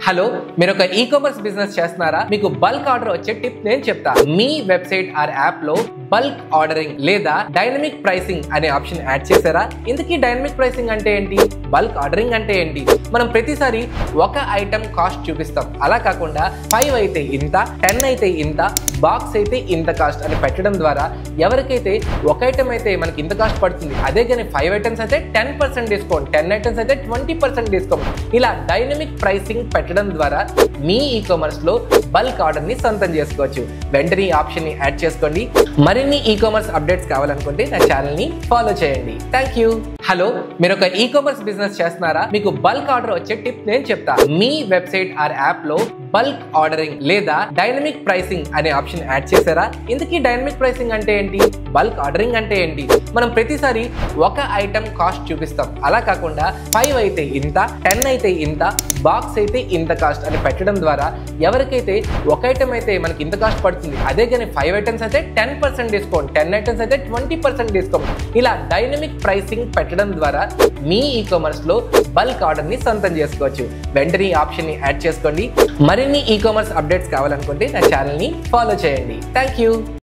Hello, మీరు ఒక e commerce business చేస్తున్నారా? మీకు బల్క్ ఆర్డర్ వచ్చే టిప్ నేను చెప్తా. మీ వెబ్సైట్ ఆర్ యాప్ లో బల్క్ ఆర్డరింగ్ లేదా డైనమిక్ ప్రైసింగ్ అనే ఆప్షన్ యాడ్ చేశారా? ఇందుకీ డైనమిక్ ప్రైసింగ్ అంటే ఏంటి, బల్క్ ఆర్డరింగ్ అంటే ఏంటి? మనం ప్రతిసారి ఒక ఐటమ్ కాస్ట్ చూపిస్తాం. అలా కాకుండా 5 అయితే ఇంత, 10 అయితే ఇంత, బాక్స్ అయితే ఇంత కాస్ట్ అని పెట్టడం ద్వారా ఎవరికైతే ఒక ఐటమ్ అయితే మనకి ఇంత కాస్ట్ పడుతుంది, అదే కానీ 5 ఐటమ్స్ అయితే 10% డిస్కౌంట్, 10 ఐటమ్స్ అయితే 20% డిస్కౌంట్, ఇలా డైనమిక్ ప్రైసింగ్ పెట్టడం ద్వారా మీ ఈ-కామర్స్ లో బల్క్ ఆర్డర్ ని సొంతం చేసుకోవచ్చు. వెంటనే ఈ ఆప్షన్ ని యాడ్ చేసుకోండి. మరిన్ని ఈ-కామర్స్ అప్డేట్స్ కావాలనుకుంటే నా ఛానల్ ని ఫాలో చేయండి. Thank you. హలో, మీరు ఒక ఈ-కామర్స్ బిజినెస్ చేస్తున్నారా? మీకు బల్క్ ఆర్డర్ వచ్చే టిప్ నేను చెప్తా. మీ వెబ్సైట్ ఆర్ యాప్ లో బల్క్ ఆర్డరింగ్ లేదా డైనమిక్ ప్రైసింగ్ అనే ఆప్షన్ యాడ్ చేశారా? ఇందుకీ డైనమిక్ ప్రైసింగ్ అంటే ఏంటి, బల్క్ ఆర్డరింగ్ అంటే ఏంటి? మనం ప్రతిసారి ఒక ఐటమ్ కాస్ట్ చూపిస్తాం. అలా కాకుండా 5 అయితే ఇంత, 10 అయితే ఇంత, బాక్స్ అయితే ఇంత కాస్ట్ అని పెట్టడం ద్వారా ఎవరికైతే ఒక ఐటమ్ అయితే మనకి ఇంత కాస్ట్ పడుతుంది, అదే కానీ 5 ఐటమ్స్ అయితే 10% డిస్కౌంట్, 10 ఐటమ్స్ అయితే 20% డిస్కౌంట్, ఇలా డైనమిక్ ప్రైసింగ్ పెట్టడం ద్వారా మీ ఈ-కామర్స్ లో బల్క్ ఆర్డర్ ని సొంతం చేసుకోవచ్చు. వెంటనే ఈ ఆప్షన్ ని యాడ్ చేసుకోండి. మరిన్ని ఈ-కామర్స్ అప్డేట్స్ కావాలనుకుంటే నా ఛానల్ ని ఫాలో చేయండి. Thank you.